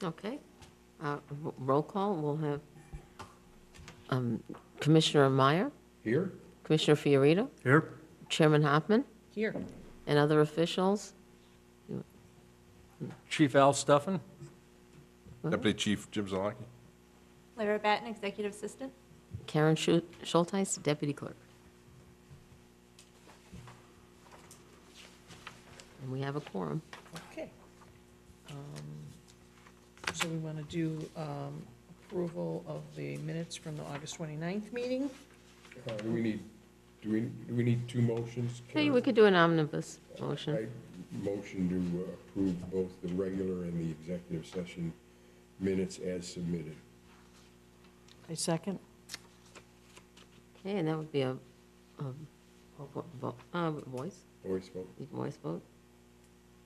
Okay. Roll call, we'll have Commissioner Meyer, Here? Commissioner Fiorito, Here? Chairman Hoffman, Here. and other officials. Chief Al Steffen? Deputy Chief Jim Zalaki. Lara Batten, Executive Assistant. Karen Schulteis, Deputy Clerk. And we have a quorum. Okay. So we want to do approval of the minutes from the August 29th meeting. Do we need two motions? Hey, we could do an omnibus motion. I motion to approve both the regular and the executive session minutes as submitted. A second? Okay, and that would be a voice Voice vote. vote.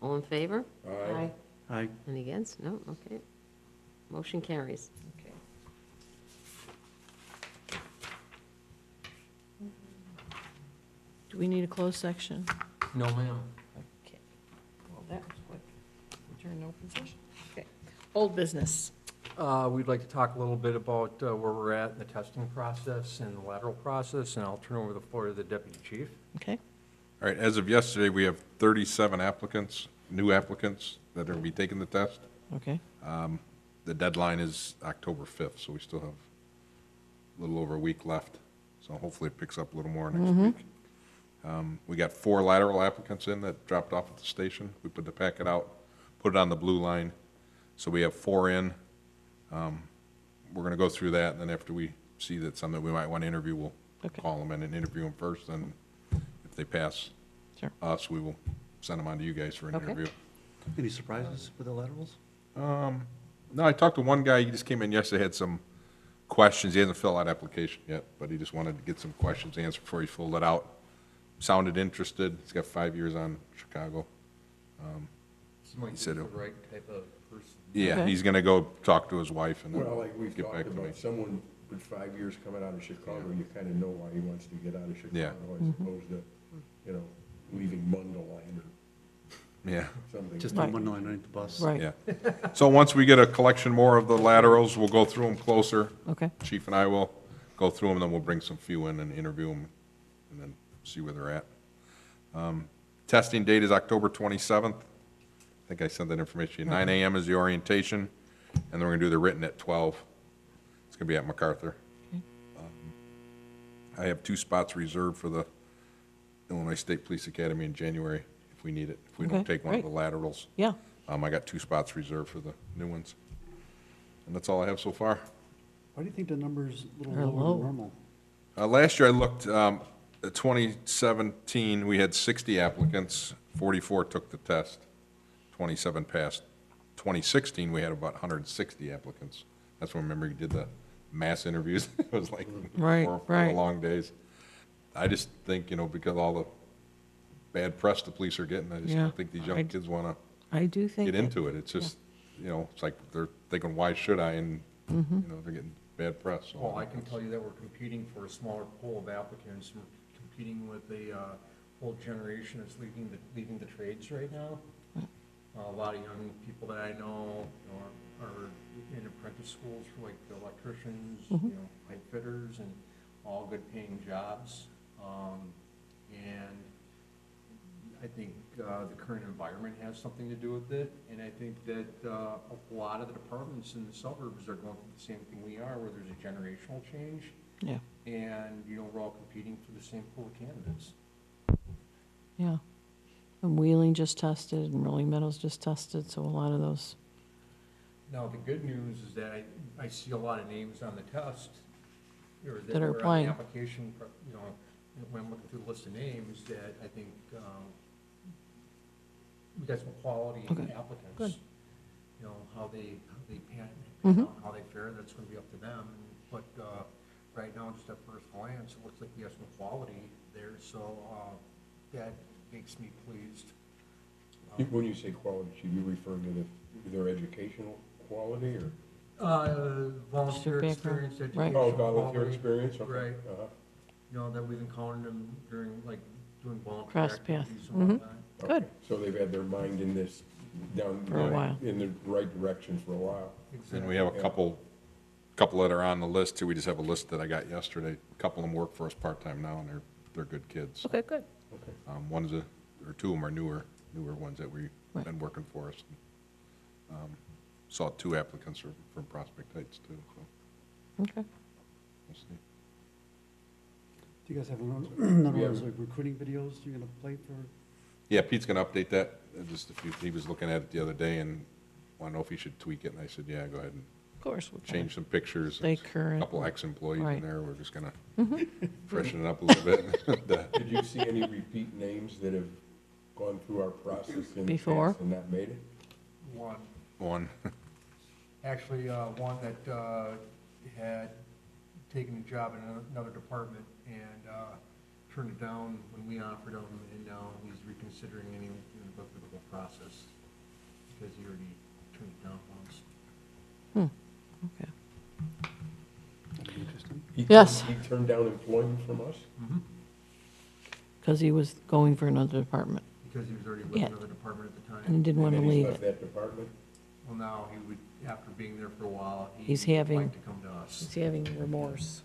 All in favor? Aye. Aye. Any against? No? Okay. Motion carries. Okay. Do we need a closed section? No, ma'am. Okay. Well, that was quick. Return to open session. Okay. Old business. We'd like to talk a little bit about where we're at in the testing process and the lateral process, and I'll turn over the floor to the deputy chief. Okay. All right, as of yesterday, we have 37 applicants, new applicants, that are going to be taking the test. Okay. The deadline is October 5th, so we still have a little over a week left. So hopefully it picks up a little more next week. We got 4 lateral applicants in that dropped off at the station. We put the packet out, put it on the blue line. So we have 4 in. We're going to go through that, and then after we see that something we might want to interview, we'll Okay. call them in and interview them first, and if they pass Sure. us, we will send them on to you guys for an Okay. interview. Any surprises with the laterals? No, I talked to one guy, he just came in yesterday, had some questions, he hasn't filled out application yet, but he just wanted to get some questions answered before he filled it out. Sounded interested, he's got 5 years on Chicago. He said the it- right type of person. Yeah, Okay. he's gonna go talk to his wife and Well, like then we've get talked back to me. about, someone with 5 years coming out of Chicago, you kind of know why he wants to get out of Chicago Yeah. as opposed to, you know, leaving Mundelein or Yeah, something. Just Right. on one line underneath the bus. Right. yeah. So once we get a collection more of the laterals, we'll go through them closer. Okay. Chief and I will go through them, and then we'll bring some few in and interview them, and then see where they're at. Testing date is October 27th. I think I sent that information. 9 a.m. is the orientation, and then we're going to do the written at 12. It's going to be at MacArthur. Okay. I have 2 spots reserved for the Illinois State Police Academy in January, if we need it, if we don't Okay, take one of the great. laterals. Yeah. I got 2 spots reserved for the new ones. And that's all I have so far. Why do you think the number's a little They're lower low. than normal? Last year I looked, at 2017, we had 60 applicants, 44 took the test, 27 passed. 2016, we had about 160 applicants. That's when, remember, you did the mass interviews? It was like Right, 4 right. long days. I just think, because all the bad press the police are getting, I just Yeah, don't think these young I- kids want to I do think. get into it. It's just, it's like they're thinking, why should I? And, they're getting bad press. so. Well, I can tell you that we're competing for a smaller pool of applicants. We're competing with a whole generation that's leaving the trades right now. A lot of young people that I know, are in apprentice schools for like electricians, pipe fitters, and all good paying jobs. And I think the current environment has something to do with it, and I think that a lot of the departments in the suburbs are going through the same thing we are, where there's a generational change, Yeah. and, we're all competing for the same pool of candidates. Yeah. And Wheeling just tested, and Rolling Meadows just tested, so a lot of those. Now, the good news is that I see a lot of names on the test, or That are were on applying. the application, when I'm looking through the list of names, that I think we got some quality Okay, applicants. good. How they pan Mhm. out, how they fare, that's gonna be up to them. But right now, just at first glance, it looks like we have some quality there, so that makes me pleased. When you say quality, should you be referring to their educational quality or? Volunteer Just their experience, background, right. education Oh, volunteer quality. experience? Okay. Right. Uh-huh. That we've encountered them during, like, doing volunteer Cross path. activities and whatnot. Good. Okay. So they've had their mind in this down. For a while. In the right direction for a while. And we have a couple that are on the list too. We just have a list that I got yesterday. A couple of them work for us part-time now, and they're good kids. Okay, good. One's or two of them are newer ones that we've Right. been working for us. Saw 2 applicants from Prospect Heights too, so Okay. we'll see. Do you guys have another Yeah. one of those like recruiting videos you're gonna play for? Yeah, Pete's gonna update that. He was looking at it the other day and wanted to know if he should tweak it, and I said, yeah, go ahead and Of course. we're gonna change some pictures. Stay There's a current. couple ex-employees Right. in there. We're just gonna freshen it up a little bit. Did you see any repeat names that have gone through our process in the Before? past and not made it? One, Actually, one that had taken a job in another department and turned it down when we offered him, and now he's reconsidering any, the whole process, because he already turned it down once. Okay. That'd be interesting. Yes. He turned down employment from us? Because he was going for another department, Because he was already with Yeah. another department at the and he time. didn't want to And then he's leave left it. that department? Well, now he would, after being there for a while, He's he'd having- like to come to us. He's having remorse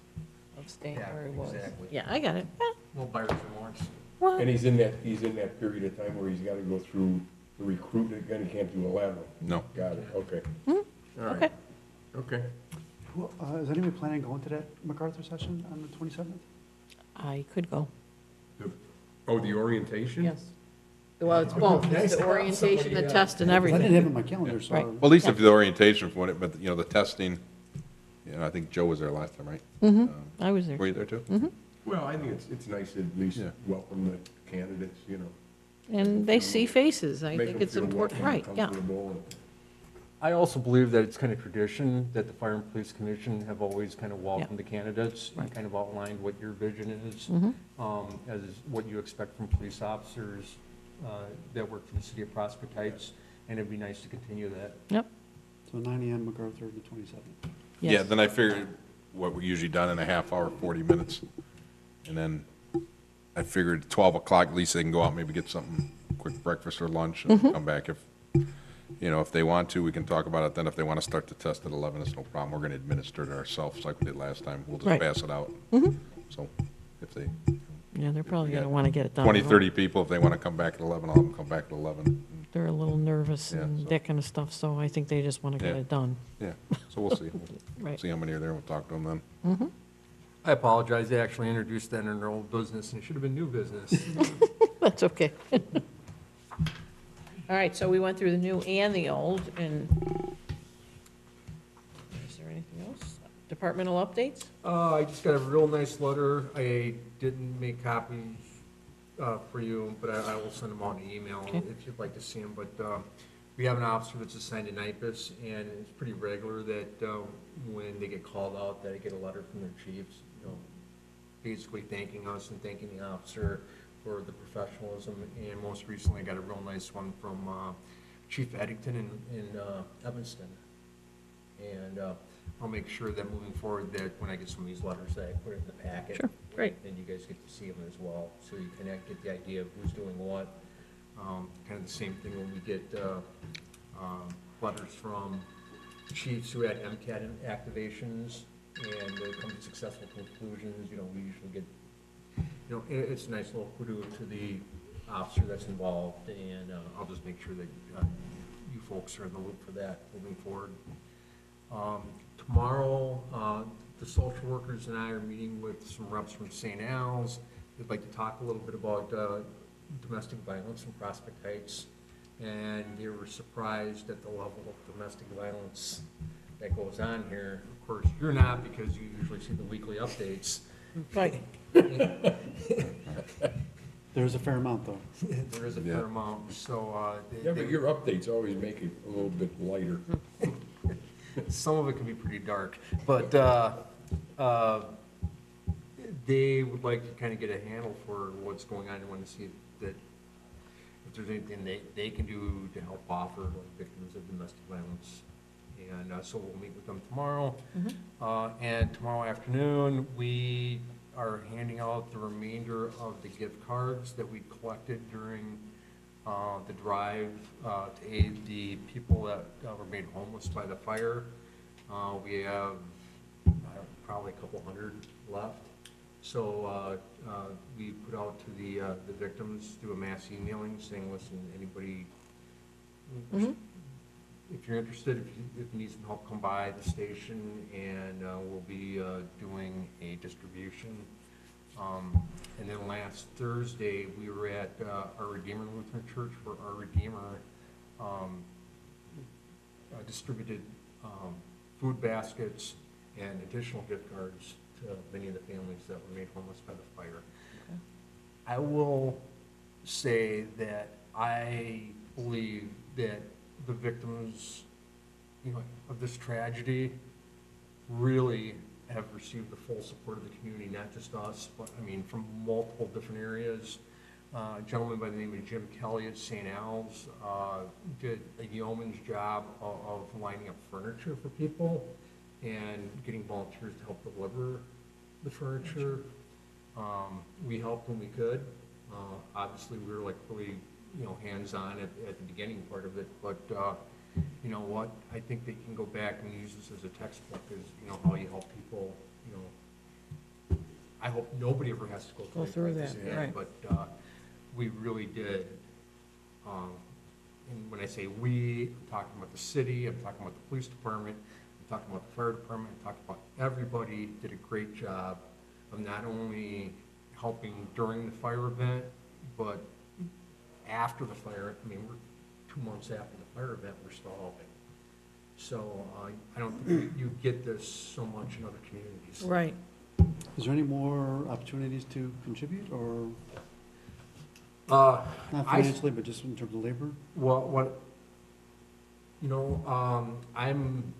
of staying Yeah, where he was. exactly. Yeah, I got it. No buyer's remorse. What? And he's in that period of time where he's gotta go through the recruit again, he can't do a lateral. no. Got it, okay. All right, Okay. okay. Well, is anybody planning on going to that MacArthur session on the 27th? I could go. Oh, the orientation? Yes. Well, it's both. It's the orientation, the test, and I didn't have everything. it on my calendar, so. Right. Well, at least if the orientation for it, but, the testing, I think Joe was there last time, right? I was there. Were you there too? Well, I think it's nice to at least Yeah. welcome the candidates, And they see faces. I Make think them it's feel important, welcome right, and yeah. comfortable and- I also believe that it's kind of tradition that the Fire and Police Commission have always kind of welcomed the candidates and Right. kind of outlined what your vision is, as what you expect from police officers that work for the city of Prospect Heights, and it'd be nice to continue that. Yep. So 9 AM MacArthur, the 27th. Yeah, Yes. then I figured what we usually done in a half hour, 40 minutes. And then I figured 12 o'clock, at least they can go out, maybe get something, quick breakfast or lunch, and come back. If they want to, we can talk about it then. If they want to start the test at 11, it's no problem. We're going to administer it ourselves like we did last time. We'll just Right. pass it out. So if they, Yeah, they're probably we going to got want to get it done. 20, 30 people, if they want to come back at 11, I'll have them come back at 11. They're a little nervous Yeah, and so- that kind of stuff, so I think they just want to get Yeah. it done. Yeah, so we'll see. We'll Right. see how many are there, we'll talk to them then. I apologize, they actually introduced that in their old business, and it should have been new business. That's okay. All right, so we went through the new and the old, and is there anything else? Departmental updates? I just got a real nice letter. I didn't make copies for you, but I will send them out in email Okay. if you'd like to see them. But we have an officer that's assigned to NIPUS, and it's pretty regular that when they get called out, that I get a letter from their chiefs, basically thanking us and thanking the officer for the professionalism. And most recently, I got a real nice one from Chief Eddington in Evanston. And I'll make sure that moving forward, that when I get some of these letters, that I put it in the packet. Sure, great. And you guys get to see them as well, so you can get the idea of who's doing what. Kind of the same thing when we get letters from chiefs who had MCAT activations and they come to successful conclusions, we usually get, it's a nice little kudo to the officer that's involved, and I'll just make sure that you folks are in the loop for that moving forward. Tomorrow, the social workers and I are meeting with some reps from St. Al's. We'd like to talk a little bit about domestic violence in Prospect Heights, and they were surprised at the level of domestic violence that goes on here. Of course, you're not, because you usually see the weekly updates. Right. There's a fair amount, though. There is a Yeah. fair amount, so. Yeah, but your updates always make it a little bit lighter. Some of it can be pretty dark, but they would like to kind of get a handle for what's going on and want to see that if there's anything they can do to help offer like victims of domestic violence. And so we'll meet with them tomorrow. And tomorrow afternoon, we are handing out the remainder of the gift cards that we collected during the drive to aid the people that were made homeless by the fire. We have probably a couple hundred left. So we put out to the victims through a mass emailing saying, listen, anybody, if you're interested, if you need some help, come by the station and we'll be doing a distribution. And then last Thursday, we were at our Redeemer Lutheran Church where our Redeemer distributed food baskets and additional gift cards to many of the families that were made homeless by the fire. Okay. I will say that I believe that the victims, of this tragedy really have received the full support of the community, not just us, but from multiple different areas. A gentleman by the name of Jim Kelly at St. Al's did a yeoman's job of lining up furniture for people and getting volunteers to help deliver the furniture. We helped when we could. Obviously, we were really, hands-on at the beginning part of it, but you know what? I think they can go back and use this as a textbook, how you help people, I hope nobody ever has to go through like this that, again, right. but we really did. And when I say we, I'm talking about the city, I'm talking about the police department, I'm talking about the fire department, I'm talking about everybody did a great job of not only helping during the fire event, but after the fire. We're 2 months after the fire event, we're still helping. So I don't think you get this so much in other communities. Right. Is there any more opportunities to contribute, or Uh, not I- financially, but just in terms of labor? I'm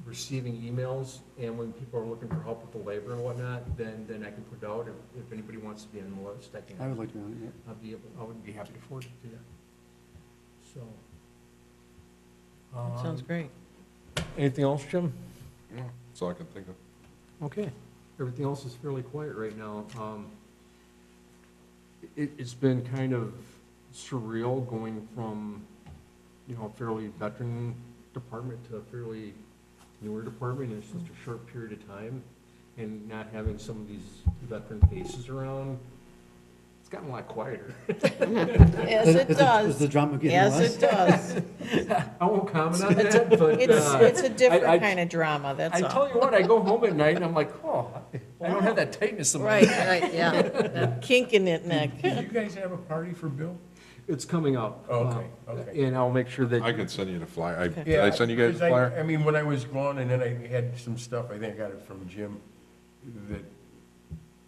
receiving emails, and when people are looking for help with the labor and whatnot, then I can put out, if anybody wants to be on the list, I can. I would like to be on it, I would be happy to forward it to you. So. That sounds great. Anything else, Jim? Yeah, that's all I can think of. Okay. Everything else is fairly quiet right now. It's been kind of surreal going from, a fairly veteran department to a fairly newer department in such a short period of time, and not having some of these veteran faces around. It's gotten a lot quieter. Yes, it Is does. the drama getting Yes, less? it does. I won't comment on that, but. It's a I- different kind of drama, that's I all. tell you what, I go home at night and I'm like, oh, I don't have that tightness in my Right, neck. right, yeah. That kink in that neck. Did you guys have a party for Bill? It's coming up. Okay, okay. And I'll make sure that. I can send you the flyer. Did Yeah, I send you guys the because flyer? when I was gone, and then I had some stuff, I think I got it from Jim, that,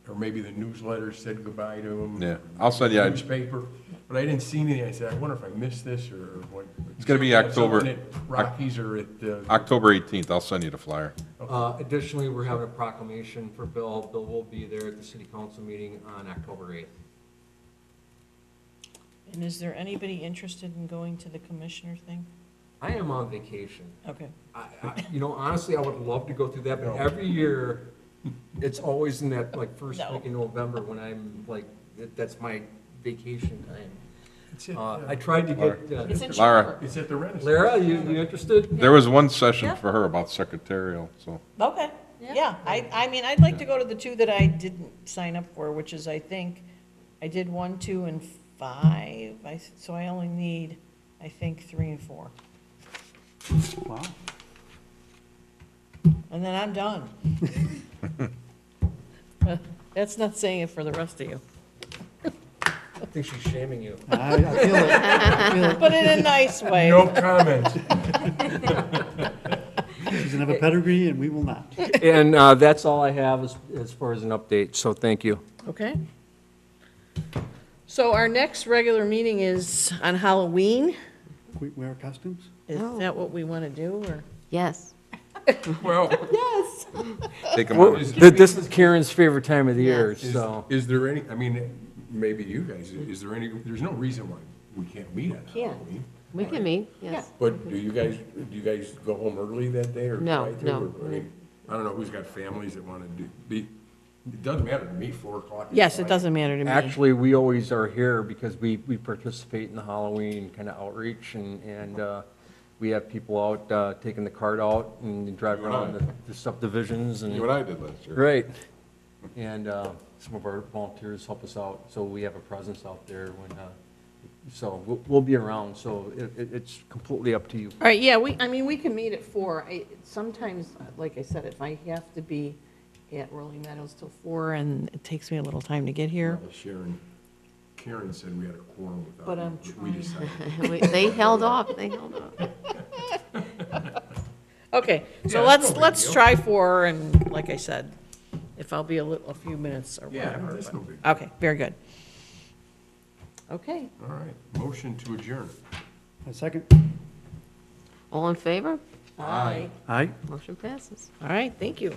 or maybe the newsletter said goodbye to him. Yeah, I'll send you. Newspaper, but I didn't see anything. I said, I wonder if I missed this, or what. It's gonna be October- Someone at Rockies or at, October 18th, I'll send you the flyer. Additionally, we're having a proclamation for Bill. Bill will be there at the city council meeting on October 8th. And is there anybody interested in going to the commissioner thing? I am on vacation. Okay. Honestly, I would love to go through that, but every year, it's always in that, first No. week in November when I'm that's my vacation time. it's at, I tried to get, It's in Lara. Schaumburg. it's at the Renaissance. Lara, you interested? There was one session Yeah. for her about secretarial, so. Okay, Yeah. yeah, I'd like to go to the two that I didn't sign up for, which is, I think, I did 1, 2, and 5, so I only need, I think, 3 and 4. Wow. And then I'm done. That's not saying it for the rest of you, I think she's shaming you. I feel it, I feel it. but in a nice way. No comment. She's gonna have a pedigree, and we will not. And that's all I have as far as an update, so thank you. Okay. So our next regular meeting is on Halloween. We wear costumes? Is Oh. that what we want to do, or? Yes. Well, Take them out. This is Karen's favorite time of the year, is, so. is there any, maybe you guys, is there any, there's no reason why we can't meet on Can't. Halloween. We can meet, yes. But do you guys go home early that day, or No, try to? no. Or, I don't know who's got families that want to be, It doesn't matter to me, 4 o'clock. is Yes, it fine. doesn't matter to me. Actually, we always are here because we participate in the Halloween kind of outreach, and we have people out taking the cart out and driving You and I. around the subdivisions and. You and I did last year. Right. And some of our volunteers help us out, so we have a presence out there when, so we'll be around, so it's completely up to you. All right, yeah, we can meet at 4. Sometimes, like I said, if I have to be at Rolling Meadows till 4 and it takes me a little time to get here. Well, Karen said we had a quorum without. But I'm we decided. They held off, they held off. Okay, so Yeah, that's no big let's deal. try 4, and like I said, if I'll be a few minutes or Yeah, whatever. that's but- no big deal. Okay, very good. Okay, All right, motion to adjourn. A second? All in favor? Aye. Aye. Motion passes. all right, thank you.